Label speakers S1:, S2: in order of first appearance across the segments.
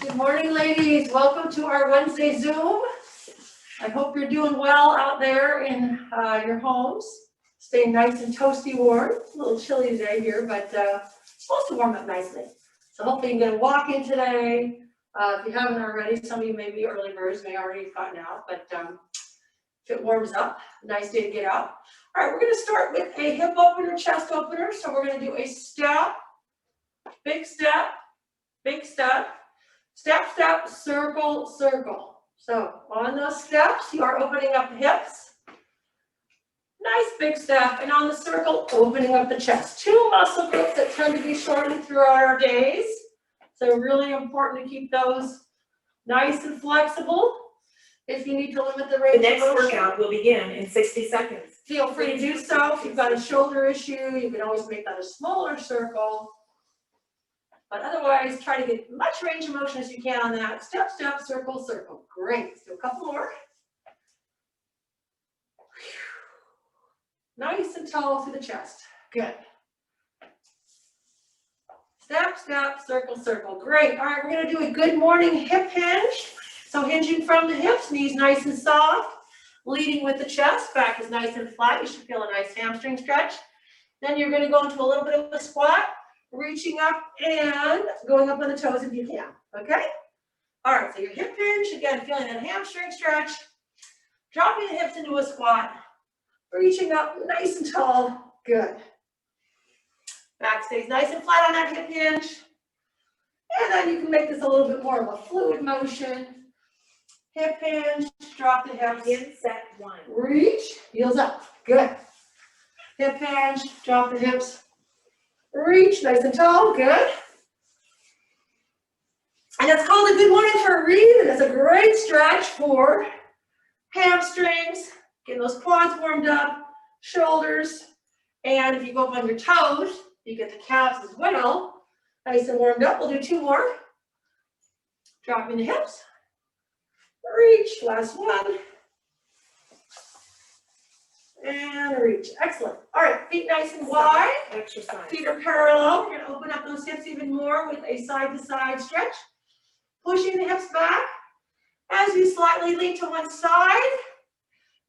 S1: Good morning, ladies. Welcome to our Wednesday Zoom. I hope you're doing well out there in your homes. Staying nice and toasty warm. A little chilly today here, but it's supposed to warm up nicely. So hopefully you can get a walk in today. If you haven't already, some of you may be early birds, may already have gotten out, but if it warms up, nice day to get out. All right, we're going to start with a hip opener, chest opener. So we're going to do a step, big step, big step. Step, step, circle, circle. So on those steps, you are opening up the hips. Nice big step. And on the circle, opening up the chest. Two muscle groups that tend to be shortened throughout our days. So really important to keep those nice and flexible. If you need to limit the range of motion.
S2: The next workout will begin in 60 seconds.
S1: Feel free to do so. If you've got a shoulder issue, you can always make that a smaller circle. But otherwise, try to get much range of motion as you can on that. Step, step, circle, circle. Great. Let's do a couple more. Nice and tall through the chest. Good. Step, step, circle, circle. Great. All right, we're going to do a good morning hip hinge. So hinging from the hips, knees nice and soft. Leading with the chest. Back is nice and flat. You should feel a nice hamstring stretch. Then you're going to go into a little bit of a squat. Reaching up and going up on the toes if you can, okay? All right, so your hip hinge, again, feeling that hamstring stretch, dropping the hips into a squat, reaching up nice and tall, good. Back stays nice and flat on that hip hinge, and then you can make this a little bit more of a fluid motion. Hip hinge, drop the hips.
S2: In set one.
S1: Reach, heels up, good. Hip hinge, drop the hips. Reach, nice and tall, good. And it's called a good morning for a reason. It's a great stretch for hamstrings, getting those quads warmed up, shoulders, and if you go up on your toes, you get the calves as well. Nice and warmed up. We'll do two more. Dropping the hips. Reach, last one. And reach. Excellent. All right, feet nice and wide.
S2: Exercise.
S1: Feet are parallel. We're going to open up those hips even more with a side-to-side stretch. Pushing the hips back as you slightly lean to one side.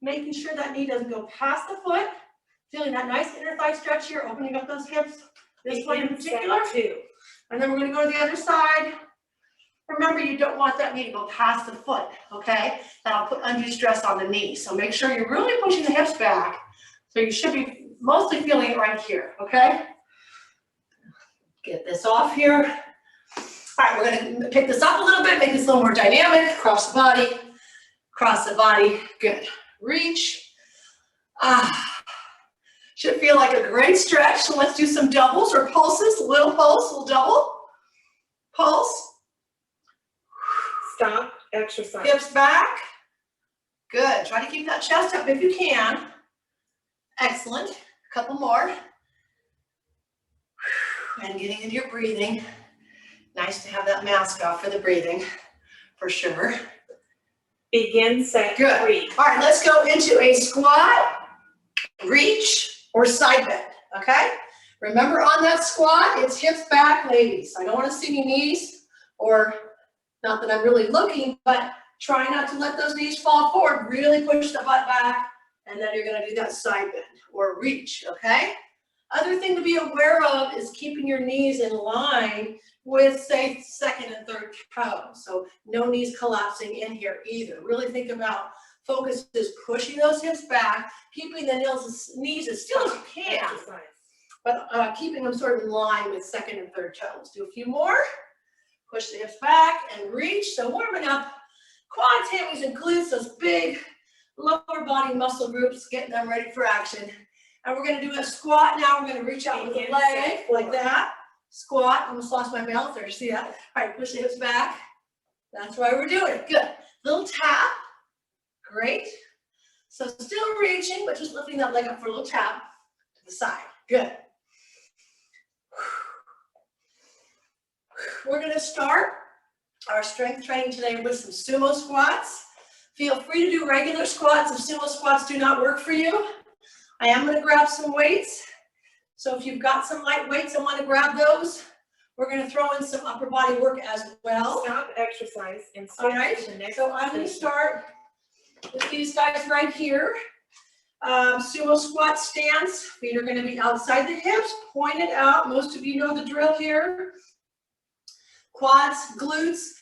S1: Making sure that knee doesn't go past the foot. Feeling that nice inner thigh stretch here, opening up those hips. This way in particular. And then we're going to go to the other side. Remember, you don't want that knee to go past the foot, okay? That'll put undue stress on the knee. So make sure you're really pushing the hips back. So you should be mostly feeling it right here, okay? Get this off here. All right, we're going to pick this up a little bit, make this a little more dynamic. Cross the body, good. Reach. Should feel like a great stretch. So let's do some doubles or pulses. Little pulse, little double. Pulse.
S2: Stop, exercise.
S1: Hips back. Good. Try to keep that chest up if you can. Excellent. A couple more. And getting into your breathing. Nice to have that mask off for the breathing, for sure.
S2: Begin set
S1: Good.
S2: three.
S1: All right, let's go into a squat, reach, or side bend, okay? Remember on that squat, it's hips back, ladies. I don't want to see any knees, or not that I'm really looking, but try not to let those knees fall forward. Really push the butt back, and then you're going to do that side bend or reach, okay? Other thing to be aware of is keeping your knees in line with, say, second and third toes. So no knees collapsing in here either. Really think about focus is pushing those hips back, keeping the knees as still as you can,
S2: Exercise.
S1: but keeping them sort of in line with second and third toes. Do a few more. Push the hips back and reach. So warming up quads, hammies, and glutes, those big lower body muscle groups, getting them ready for action. And we're going to do a squat now. We're going to reach out with the leg like that. Squat. I almost lost my balance there. See that? All right, push the hips back. That's why we're doing it. Good. Little tap. Great. So still reaching, but just lifting that leg up for a little tap to the side. Good. We're going to start our strength training today with some sumo squats. Feel free to do regular squats if sumo squats do not work for you. I am going to grab some weights. So if you've got some light weights and want to grab those, We're gonna throw in some upper body work as well.
S2: Stop exercise and
S1: All
S2: switch
S1: right,
S2: to the next
S1: so I'm gonna
S2: position.
S1: start with these guys right here. Sumo squat stance, feet are gonna be outside the hips, pointed out. Most of you know the drill here. Quads, glutes,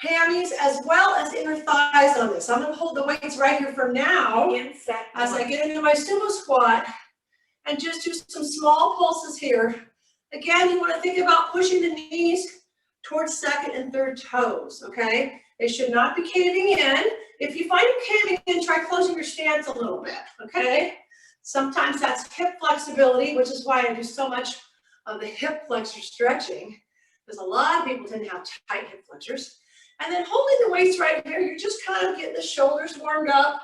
S1: hammies, as well as inner thighs on this. I'm gonna hold the weights right here for now
S2: Begin set
S1: as I
S2: one.
S1: get into my sumo squat and just do some small pulses here. Again, you wanna think about pushing the knees towards second and third toes, okay? They should not be caving in. If you find them caving in, try closing your stance a little bit, okay? Sometimes that's hip flexibility, which is why I do so much of the hip flexor stretching, because a lot of people tend to have tight hip flexors. And then holding the weights right here, you're just kind of getting the shoulders warmed up.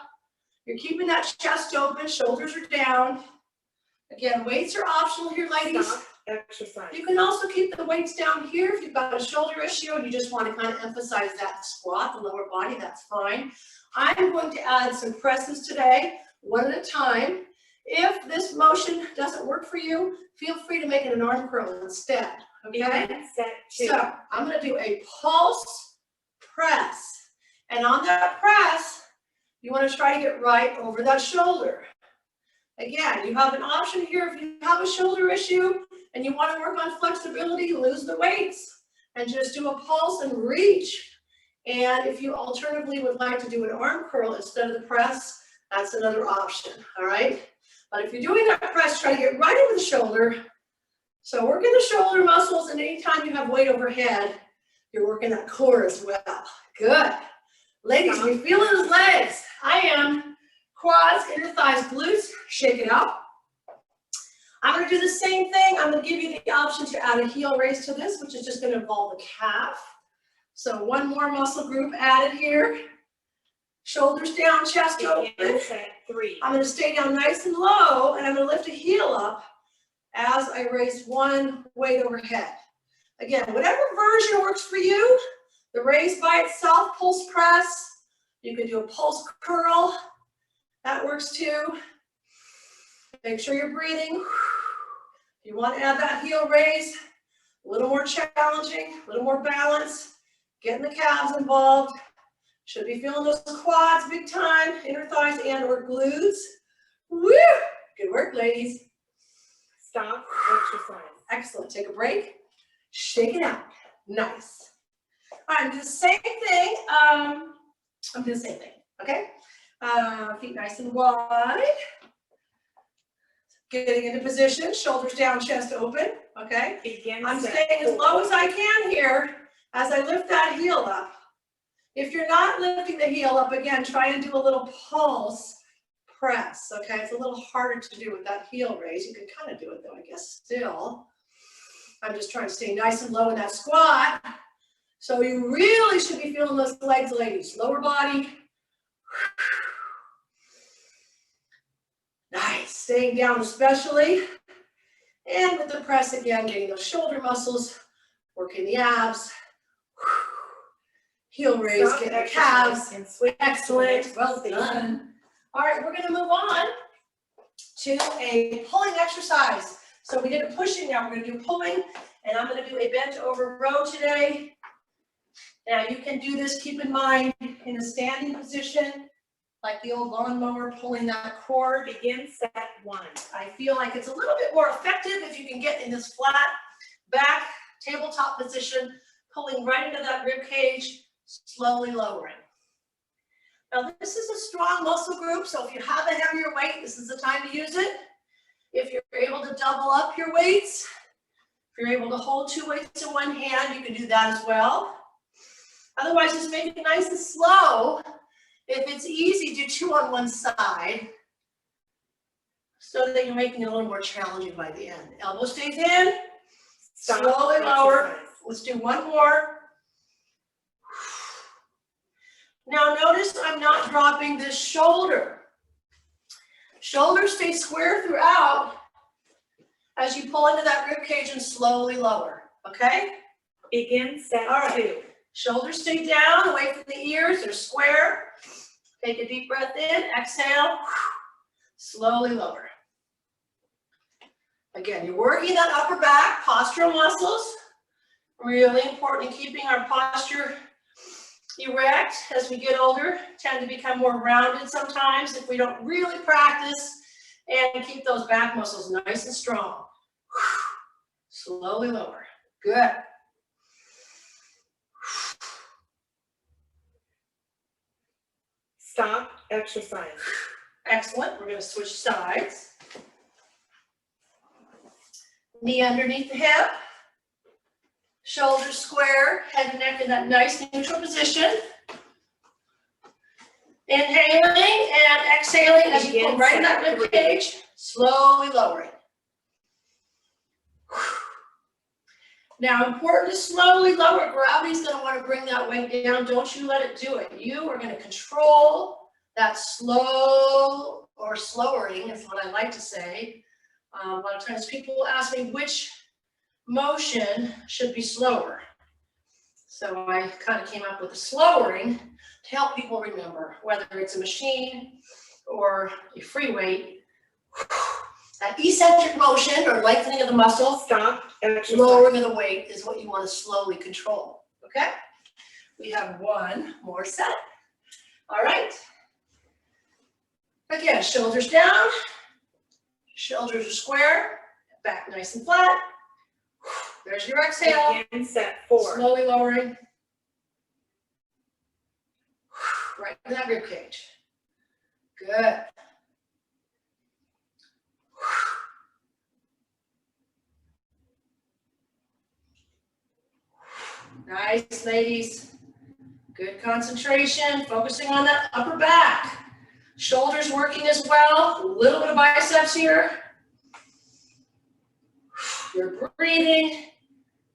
S1: You're keeping that chest open, shoulders are down. Again, weights are optional here, ladies.
S2: Stop exercise.
S1: You can also keep the weights down here if you've got a shoulder issue and you just want to kind of emphasize that squat, the lower body, that's fine. I'm going to add some presses today, one at a time. If this motion doesn't work for you, feel free to make it an arm curl instead, okay?
S2: Begin set two.
S1: So I'm going to do a pulse press. And on that press, you want to try to get right over that shoulder. Again, you have an option here if you have a shoulder issue and you want to work on flexibility, lose the weights and just do a pulse and reach. And if you alternatively would like to do an arm curl instead of the press, that's another option, all right? But if you're doing that press, try to get right over the shoulder. So working the shoulder muscles, and anytime you have weight overhead, you're working that core as well. Good. Ladies, if you're feeling those legs, I am. Quads, inner thighs, glutes, shake it out. I'm going to do the same thing. I'm going to give you the option to add a heel raise to this, which is just going to involve the calf. So one more muscle group added here. Shoulders down, chest open.
S2: Begin set three.
S1: I'm going to stay down nice and low, and I'm going to lift a heel up as I raise one weight overhead. Again, whatever version works for you. The raise by itself, pulse press. You can do a pulse curl. That works too. Make sure you're breathing. If you want to add that heel raise, a little more challenging, a little more balance, getting the calves involved. Should be feeling those quads big time, inner thighs and or glutes. Woo! Good work, ladies.
S2: Stop exercise.
S1: Excellent. Take a break. Shake it out. Nice. All right, do the same thing. I'm doing the same thing, okay? Feet nice and wide. Getting into position, shoulders down, chest open, okay?
S2: Begin
S1: I'm
S2: set
S1: staying as
S2: four.
S1: low as I can here as I lift that heel up. If you're not lifting the heel up, again, try and do a little pulse press, okay? It's a little harder to do with that heel raise. You can kind of do it though, I guess, still. I'm just trying to stay nice and low in that squat. So you really should be feeling those legs, ladies. Lower body. Nice, staying down especially. And with the press again, getting those shoulder muscles, working the abs. Heel raise,
S2: Stop
S1: getting the
S2: exercise
S1: calves.
S2: and switch.
S1: Excellent, well
S2: Station.
S1: done. All right, we're gonna move on to a pulling exercise. So we did a pushing, now we're gonna do pulling, and I'm gonna do a bent over row today. Now you can do this, keep in mind, in a standing position, like the old lawnmower pulling that cord.
S2: Begin set one.
S1: I feel like it's a little bit more effective if you can get in this flat back tabletop position, pulling right into that rib cage, slowly lowering. Now this is a strong muscle group, so if you have a heavier weight, this is the time to use it. If you're able to double up your weights, if you're able to hold two weights in one hand, you can do that as well. Otherwise, just make it nice and slow. If it's easy, do two on one side so that you're making it a little more challenging by the end. Elbow stays in,
S2: Stop
S1: slowly lower.
S2: exercise.
S1: Let's do one more. Now notice I'm not dropping this shoulder. Shoulder stays square throughout as you pull into that rib cage and slowly lower, okay?
S2: Begin set
S1: All right.
S2: two.
S1: Shoulders stay down, away from the ears, they're square. Take a deep breath in, exhale, slowly lower. Again, you're working that upper back, postural muscles. Really important in keeping our posture erect as we get older, tend to become more rounded sometimes if we don't really practice and keep those back muscles nice and strong. Slowly lower. Good.
S2: Stop exercise.
S1: Excellent. We're going to switch sides. Knee underneath the hip. Shoulders square, head and neck in that nice neutral position. Inhaling and exhaling as you pull right in that rib cage, slowly lowering. Now, important to slowly lower. Gravity's going to want to bring that weight down. Don't you let it do it. You are going to control that slow or slowering is what I like to say. A lot of times people ask me which motion should be slower. So I kind of came up with a slowering to help people remember, whether it's a machine or a free weight. That eccentric motion or lengthening of the muscle,
S2: Stop exercise.
S1: lowering of the weight is what you want to slowly control, okay? We have one more set. All right. Again, shoulders down, shoulders are square, back nice and flat. There's your exhale.
S2: Begin set 4.
S1: Slowly lowering. Right in that rib cage. Good. Nice, ladies. Good concentration, focusing on that upper back. Shoulders working as well. A little bit of biceps here. You're breathing,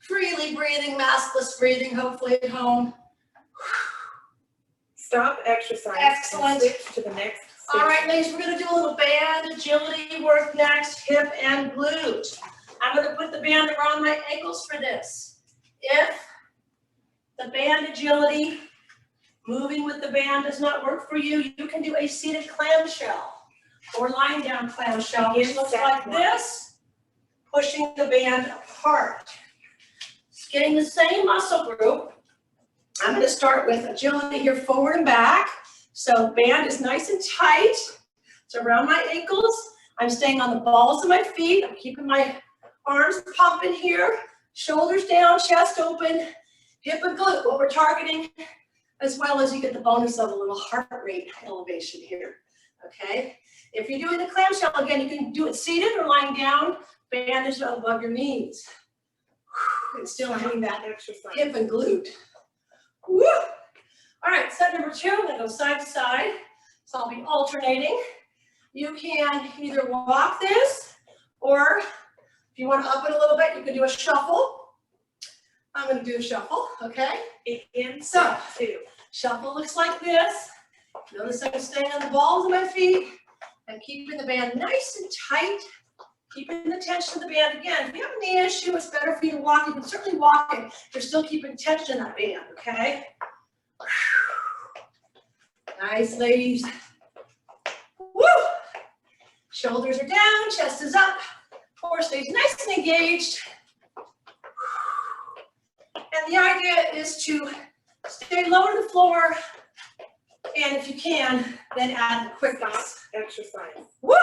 S1: freely breathing, maskless breathing, hopefully at home.
S2: Stop exercise.
S1: Excellent.
S2: And switch to the next
S1: All right, ladies, we're going to do a little band agility work next, hip and glute. I'm going to put the band around my ankles for this. If the band agility, moving with the band does not work for you, you can do a seated clamshell or lying down clamshell, which looks like this, pushing the band apart. It's getting the same muscle group. I'm going to start with agility here, forward and back. So band is nice and tight. It's around my ankles. I'm staying on the balls of my feet. I'm keeping my arms pumping here. Shoulders down, chest open, hip and glute. What we're targeting, as well as you get the bonus of a little heart rate elevation here. Okay? If you're doing the clamshell, again, you can do it seated or lying down. Band is above your knees. And still hitting that
S2: exercise.
S1: hip and glute. Woo! All right, set number 2, I'm gonna go side to side. So I'll be alternating. You can either walk this, or if you want to up it a little bit, you can do a shuffle. I'm gonna do a shuffle, okay?
S2: Begin
S1: So,
S2: set 2.
S1: shuffle looks like this. Notice I'm staying on the balls of my feet. I'm keeping the band nice and tight. Keeping the tension of the band. Again, if you have a knee issue, it's better for you to walk. You can certainly walk it. You're still keeping tension in that band, okay? Nice, ladies. Woo! Shoulders are down, chest is up. Core stays nice and engaged. And the idea is to stay low to the floor. And if you can, then add the quick
S2: Stop exercise.
S1: Woo!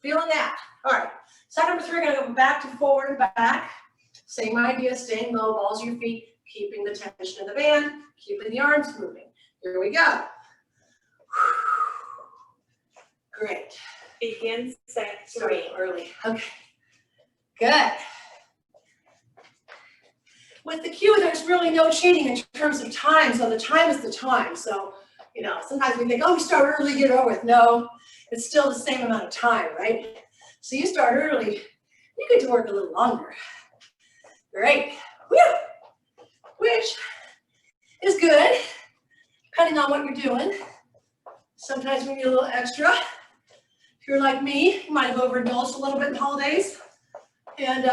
S1: Feeling that. All right. Set number 3, we're going to go back to forward and back. Same idea, staying low, balls of your feet, keeping the tension of the band, keeping the arms moving. Here we go. Great.
S2: Begin set 3.
S1: Starting early. Okay. Good. With the cue, there's really no cheating in terms of time. So the time is the time. So, sometimes we think, oh, we start early, get over with. No, it's still the same amount of time, right? So you start early, you get to work a little longer. Great. Woo! Which is good, depending on what you're doing. Sometimes we need a little extra. If you're like me, you might have overindulged a little bit in holidays. And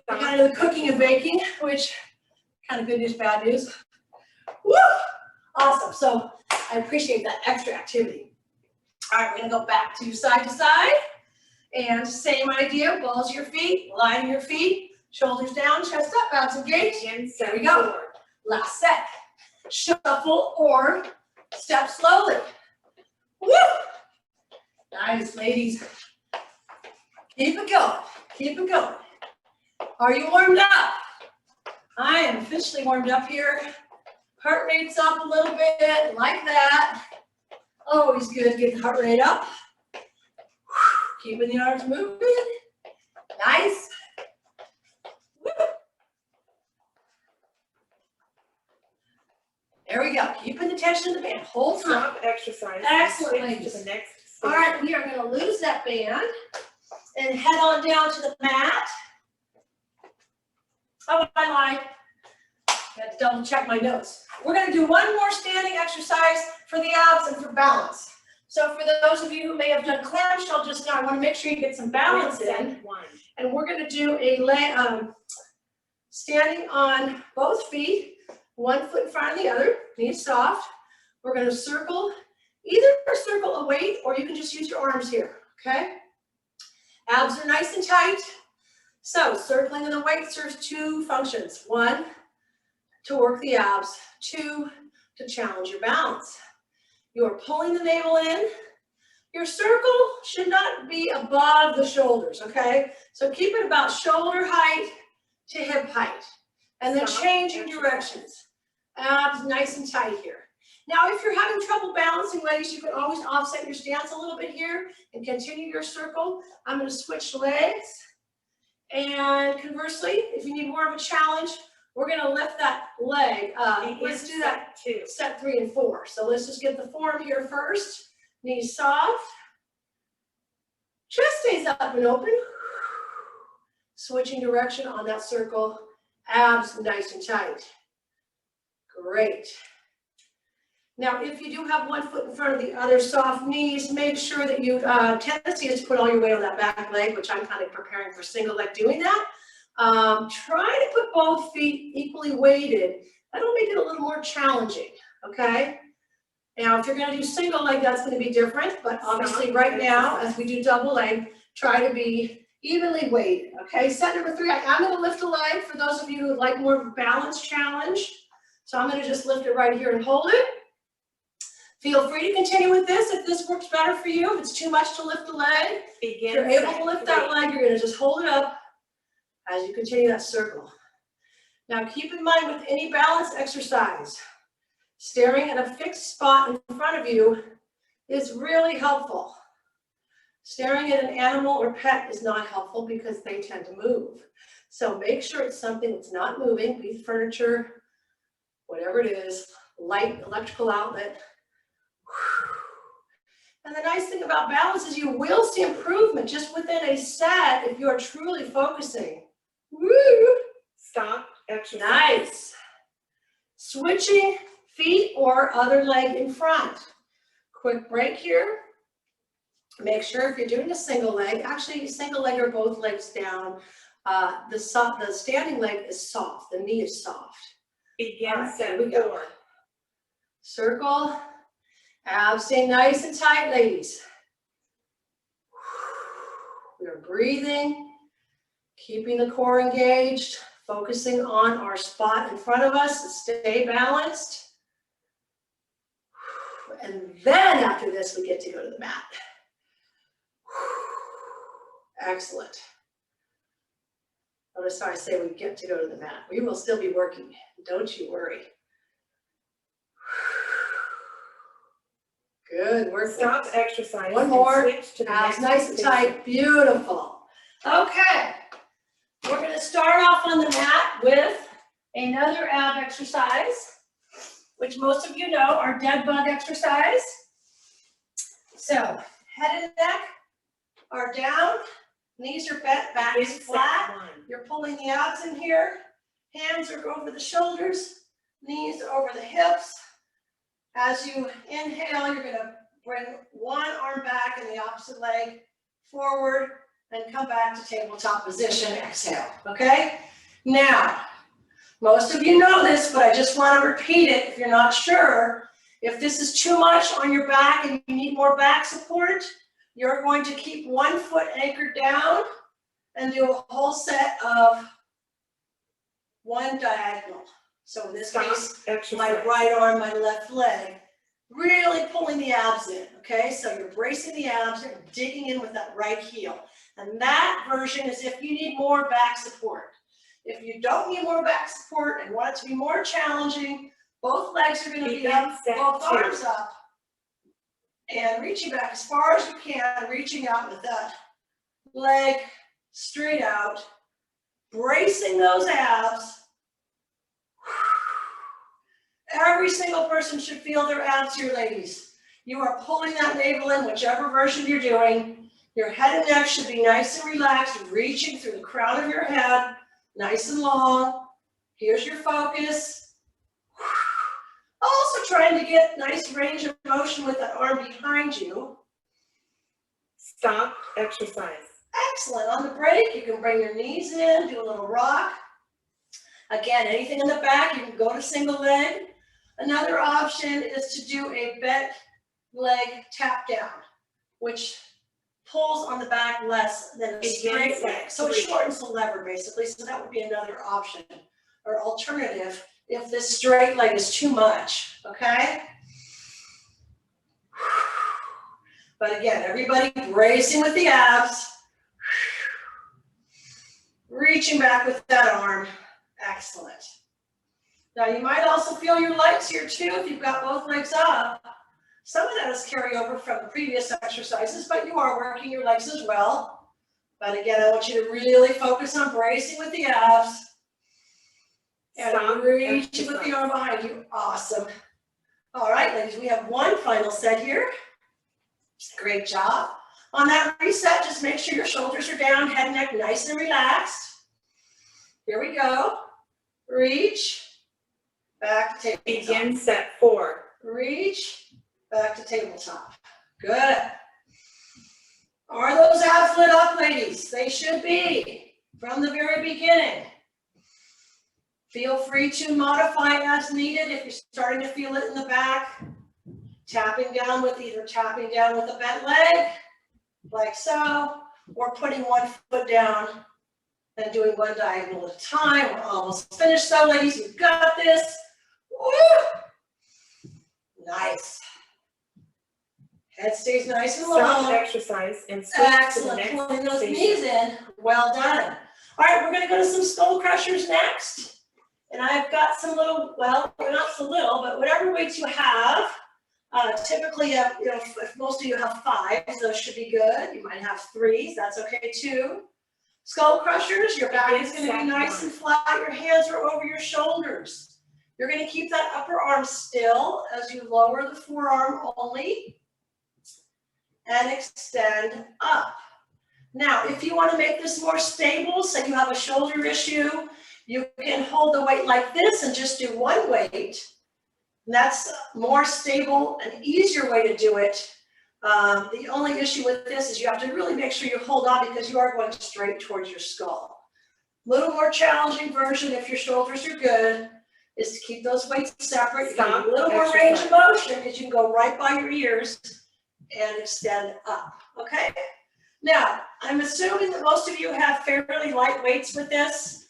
S1: kind of the cooking and baking, which kind of good news, bad news. Woo! Awesome. So I appreciate that extra activity. All right, we're going to go back to side. And same idea, balls of your feet, line your feet, Shoulders down, chest up, abs engaged.
S2: Begin,
S1: There
S2: set,
S1: we go.
S2: forward.
S1: Last set. Shuffle or step slowly. Woo! Nice, ladies. Keep it going. Keep it going. Are you warmed up? I am officially warmed up here. Heart rate's up a little bit, like that. Always good to get the heart rate up. Keeping the arms moving. Nice. Woo. There we go. Keeping the tension in the band. Hold time.
S2: Stop exercise.
S1: Excellent,
S2: Switch
S1: ladies.
S2: to the next
S1: All right, we are going to lose that band and head on down to the mat. Oh, I lied. I had to double check my notes. We're going to do one more standing exercise for the abs and for balance. So for those of you who may have done clamshell just now, I want to make sure you get some balance in.
S2: One.
S1: And we're going to do a standing on both feet, one foot in front of the other, knees soft. We're going to circle, either circle a weight or you can just use your arms here, okay? Abs are nice and tight. So circling in the weight serves two functions. One, to work the abs. Two, to challenge your balance. You are pulling the navel in. Your circle should not be above the shoulders, okay? So keep it about shoulder height to hip height. And then changing directions. Abs nice and tight here. Now, if you're having trouble balancing, ladies, you can always offset your stance a little bit here and continue your circle. I'm going to switch legs. And conversely, if you need more of a challenge, we're going to lift that leg up. Let's do that. Set 3 and 4. So let's just get the form here first. Knees soft. Chest stays up and open. Switching direction on that circle. Abs nice and tight. Great. Now, if you do have one foot in front of the other, soft knees, make sure that you, tendency is to put all your weight on that back leg, which I'm kind of preparing for single leg doing that. Try to put both feet equally weighted. That'll make it a little more challenging, okay? Now, if you're going to do single leg, that's going to be different, but obviously right now, as we do double leg, try to be evenly weighted, okay? Set number 3, I'm going to lift a leg for those of you who would like more of a balance challenge. So I'm going to just lift it right here and hold it. Feel free to continue with this if this works better for you. If it's too much to lift the leg, if you're able to lift that leg, you're going to just hold it up as you continue that circle. Now keep in mind with any balance exercise, staring at a fixed spot in front of you is really helpful. Staring at an animal or pet is not helpful because they tend to move. So make sure it's something that's not moving, be it furniture, whatever it is, light, electrical outlet. And the nice thing about balance is you will see improvement just within a set if you are truly focusing. Woo!
S2: Stop exercise.
S1: Nice. Switching feet or other leg in front. Quick break here. Make sure if you're doing a single leg, actually single leg or both legs down, the standing leg is soft, the knee is soft.
S2: Begin,
S1: Right,
S2: set,
S1: here we go.
S2: forward.
S1: Circle. Abs stay nice and tight, ladies. We're breathing, keeping the core engaged, focusing on our spot in front of us to stay balanced. And then after this, we get to go to the mat. Excellent. Notice how I say we get to go to the mat. We will still be working, don't you worry. Good work.
S2: Stop exercise.
S1: One more.
S2: Switch to the
S1: Abs
S2: next
S1: nice and
S2: position.
S1: tight. Beautiful. Okay. We're going to start off on the mat with another ab exercise, which most of you know are dead bug exercise. So head and neck are down. Knees are bent, back is
S2: Begin,
S1: flat.
S2: set, 1.
S1: You're pulling the abs in here. Hands are over the shoulders. Knees are over the hips. As you inhale, you're going to bring one arm back and the opposite leg forward and come back to tabletop position. Exhale, okay? Now, most of you know this, but I just want to repeat it if you're not sure. If this is too much on your back and you need more back support, you're going to keep one foot anchored down and do a whole set of one diagonal. So in this
S2: Stop
S1: case,
S2: exercise.
S1: my right arm, my left leg, really pulling the abs in, okay? So you're bracing the abs and digging in with that right heel. And that version is if you need more back support. If you don't need more back support and want it to be more challenging, both legs are going to be up, both arms up, and reaching back as far as you can, reaching out with that leg straight out, bracing those abs. Every single person should feel their abs here, ladies. You are pulling that navel in, whichever version you're doing. Your head and neck should be nice and relaxed, reaching through the crown of your head, nice and long. Here's your focus. Also trying to get nice range of motion with that arm behind you.
S2: Stop exercise.
S1: Excellent. On the break, you can bring your knees in, do a little rock. Again, anything in the back, you can go to single leg. Another option is to do a bent leg tap down, which pulls on the back less than a straight leg. So it shortens the lever basically. So that would be another option or alternative if this straight leg is too much, okay? But again, everybody bracing with the abs. Reaching back with that arm. Excellent. Now you might also feel your legs here too if you've got both legs up. Some of that is carryover from the previous exercises, but you are working your legs as well. But again, I want you to really focus on bracing with the abs. And reaching with the arm behind you. Awesome. All right, ladies, we have one final set here. Great job. On that reset, just make sure your shoulders are down, head and neck nice and relaxed. Here we go. Reach, back to tabletop.
S2: Begin set 4.
S1: Reach, back to tabletop. Good. Are those abs lit up, ladies? They should be from the very beginning. Feel free to modify as needed if you're starting to feel it in the back. Tapping down with a bent leg, like so, or putting one foot down and doing one diagonal at a time. We're almost finished though, ladies. You've got this. Woo! Nice. Head stays nice and long.
S2: Stop exercise and switch
S1: Excellent.
S2: to the next
S1: Pulling those
S2: station.
S1: knees in. Well done. All right, we're going to go to some skull crushers next. And I've got some little, well, they're not so little, but whatever weights you have. Typically, if most of you have 5s, those should be good. You might have 3s, that's okay too. Skull crushers, your back is going to be nice and flat. Your hands are over your shoulders. You're going to keep that upper arm still as you lower the forearm only and extend up. Now, if you want to make this more stable, say you have a shoulder issue, you can hold the weight like this and just do one weight. And that's more stable and easier way to do it. The only issue with this is you have to really make sure you hold on because you are going straight towards your skull. A little more challenging version, if your shoulders are good, is to keep those weights separate. You get a little more range of motion because you can go right by your ears and extend up, okay? Now, I'm assuming that most of you have fairly light weights with this.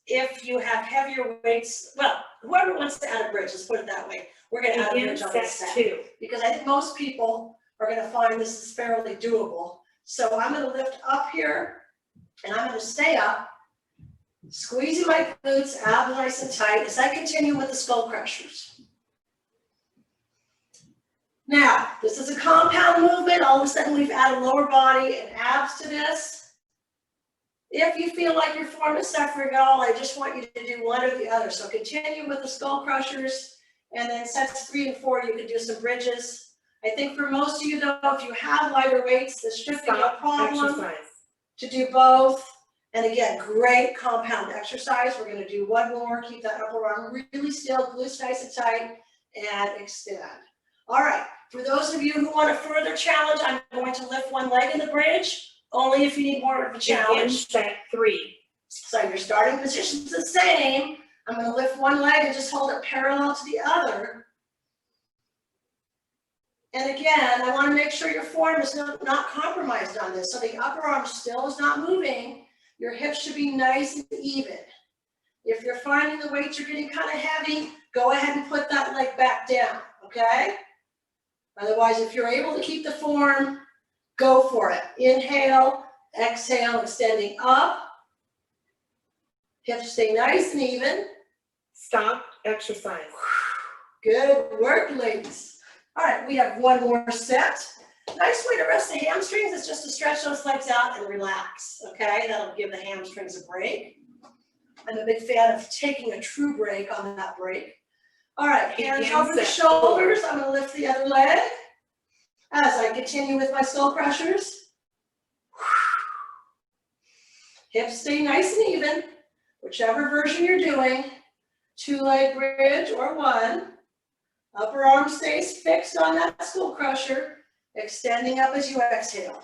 S1: If you have heavier weights, well, whoever wants to add a bridge, let's put it that way. We're going to add a bridge on this set because I think most people are going to find this is fairly doable. So I'm going to lift up here and I'm going to stay up, squeezing my glutes, abs nice and tight as I continue with the skull crushers. Now, this is a compound movement. All of a sudden we've added lower body and abs to this. If you feel like your form is suffering at all, I just want you to do one or the other. So continue with the skull crushers, and then sets 3 and 4, you can do some bridges. I think for most of you though, if you have lighter weights, this should be a problem to do both. And again, great compound exercise. We're going to do one more, keep that upper arm really still, glutes nice and tight, and extend. All right, for those of you who want a further challenge, I'm going to lift one leg in the bridge. Only if you need more of a challenge.
S2: Set 3.
S1: So your starting position is the same. I'm going to lift one leg and just hold it parallel to the other. And again, I want to make sure your form is not compromised on this. So the upper arm still is not moving. Your hips should be nice and even.
S3: If you're finding the weights are getting kind of heavy, go ahead and put that leg back down, okay? Otherwise, if you're able to keep the form, go for it. Inhale, exhale, extending up. Hips stay nice and even.
S2: Stop exercise.
S3: Good work, ladies. All right, we have one more set. Nice way to rest the hamstrings is just to stretch those legs out and relax, okay? That'll give the hamstrings a break. I'm a big fan of taking a true break on that break. All right, hands over the shoulders. I'm gonna lift the other leg as I continue with my skull crushers. Hips stay nice and even, whichever version you're doing, 2-leg bridge or one. Upper arm stays fixed on that skull crusher, extending up as you exhale.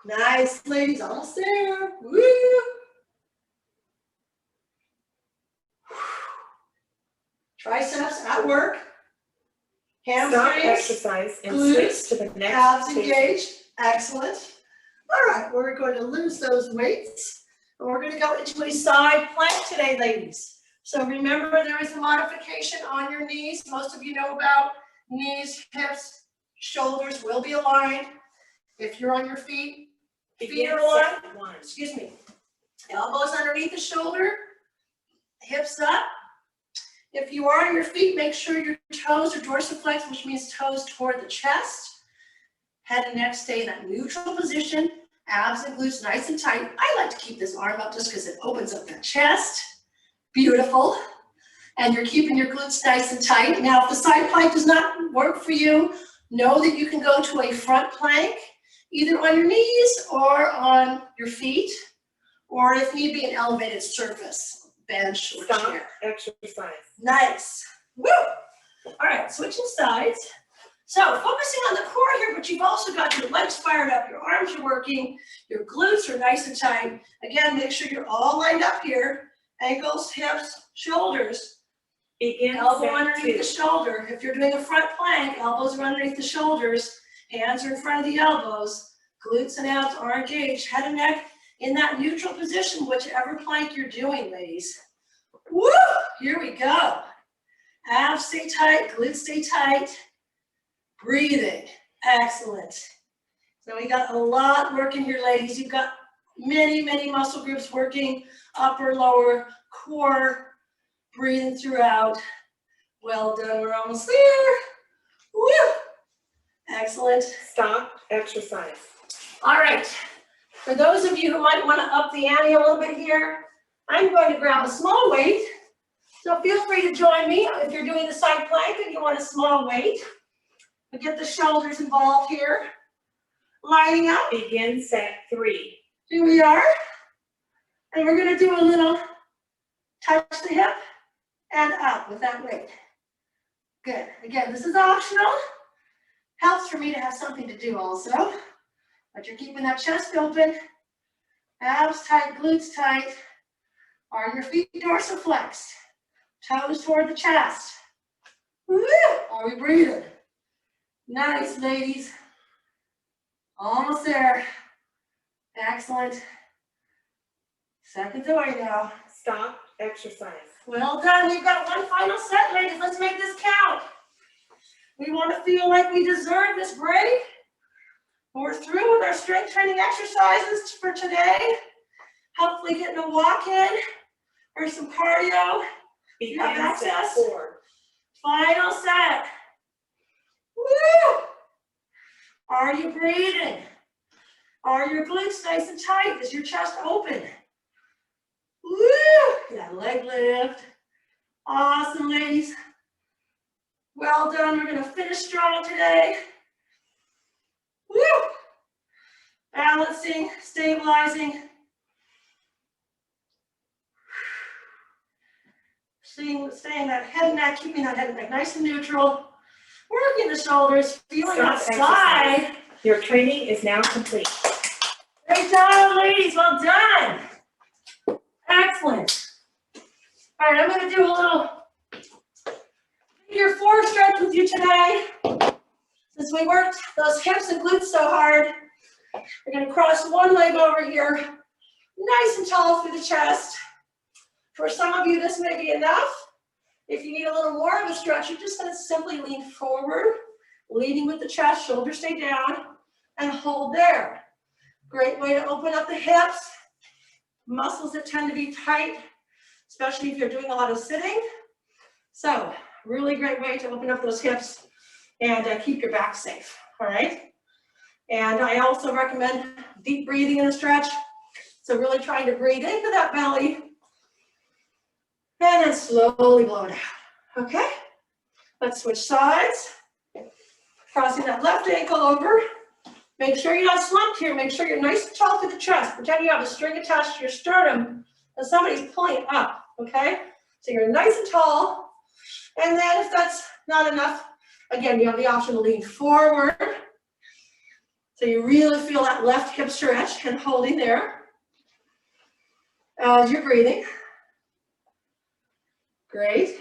S3: Nice, ladies, almost there. Woo! Triceps at work.
S2: Stop
S3: Hamstrings,
S2: exercise and
S3: glutes,
S2: switch to the next
S3: abs
S2: station.
S3: engaged. Excellent. All right, we're going to lose those weights. And we're going to go into a side plank today, ladies. So remember, there is a modification on your knees. Most of you know about knees, hips, shoulders will be aligned. If you're on your feet are aligned. Excuse me. Elbows underneath the shoulder, hips up. If you are on your feet, make sure your toes are dorsiflexed, which means toes toward the chest. Head and neck stay in that neutral position. Abs and glutes nice and tight. I like to keep this arm up just because it opens up the chest. Beautiful. And you're keeping your glutes nice and tight. Now, if the side plank does not work for you, know that you can go to a front plank, either on your knees or on your feet, or if need be, an elevated surface, bench or
S2: Stop
S3: chair.
S2: exercise.
S3: Nice. Woo! All right, switching sides. So focusing on the core here, but you've also got your legs fired up, your arms are working, your glutes are nice and tight. Again, make sure you're all lined up here. Ankles, hips, shoulders.
S2: Begin
S3: Elbow
S2: set
S3: underneath
S2: 2.
S3: the shoulder. If you're doing a front plank, elbows are underneath the shoulders, hands are in front of the elbows, glutes and abs are engaged, head and neck in that neutral position, whichever plank you're doing, ladies. Woo! Here we go. Abs stay tight, glutes stay tight. Breathing. Excellent. So we got a lot working here, ladies. You've got many, many muscle groups working, upper, lower, core, breathing throughout. Well done, we're almost there. Woo! Excellent.
S2: Stop exercise.
S3: All right, for those of you who might want to up the ante a little bit here, I'm going to grab a small weight. So feel free to join me if you're doing the side plank and you want a small weight. But get the shoulders involved here. Lining up.
S2: Begin set 3.
S3: Here we are. And we're going to do a little touch the hip and up with that weight. Good. Again, this is optional. Helps for me to have something to do also. But you're keeping that chest open. Abs tight, glutes tight. Are your feet dorsiflexed? Toes toward the chest. Woo! Are we breathing? Nice, ladies. Almost there. Excellent. Seconds away now.
S2: Stop exercise.
S3: Well done. We've got one final set, ladies. Let's make this count. We want to feel like we deserve this break. We're through with our strength training exercises for today. Hopefully getting a walk in or some cardio. You have
S2: Begin set
S3: access.
S2: 4.
S3: Final set. Woo! Are you breathing? Are your glutes nice and tight? Is your chest open? Woo! That leg lift. Awesome, ladies. Well done. We're going to finish strong today. Woo! Balancing, stabilizing. Staying that head and neck, keeping that head and neck nice and neutral. Working the shoulders, feeling that
S2: Stop
S3: side.
S2: exercise. Your training is now complete.
S3: Great job, ladies. Well done. Excellent. All right, I'm going to do a little figure 4 stretch with you today. Since we worked those hips and glutes so hard, we're going to cross one leg over here, nice and tall through the chest. For some of you, this may be enough. If you need a little more of a stretch, you're just gonna simply lean forward, leading with the chest, shoulders stay down, and hold there. Great way to open up the hips, muscles that tend to be tight, especially if you're doing a lot of sitting. So, really great way to open up those hips and keep your back safe, all right? And I also recommend deep breathing in a stretch. So really trying to breathe into that belly and then slowly blow it out, okay? Let's switch sides. Crossing that left ankle over. Make sure you're not slumped here. Make sure you're nice and tall to the chest. Pretend you have a string attached to your sternum and somebody's pulling it up, okay? So you're nice and tall. And then if that's not enough, again, you have the option to lean forward. So you really feel that left hip stretch and holding there as you're breathing. Great.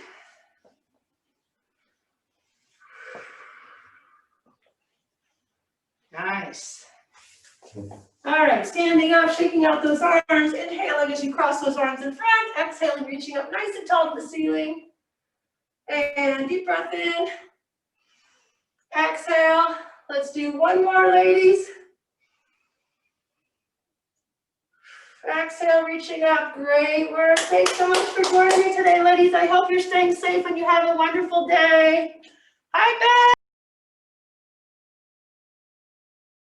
S3: Nice. All right, standing up, shaking out those arms, inhaling as you cross those arms in front, exhaling, reaching up nice and tall to the ceiling. And deep breath in. Exhale. Let's do one more, ladies. Exhale, reaching up. Great work. Thanks so much for joining me today, ladies. I hope you're staying safe and you have a wonderful day. Hi, Beth.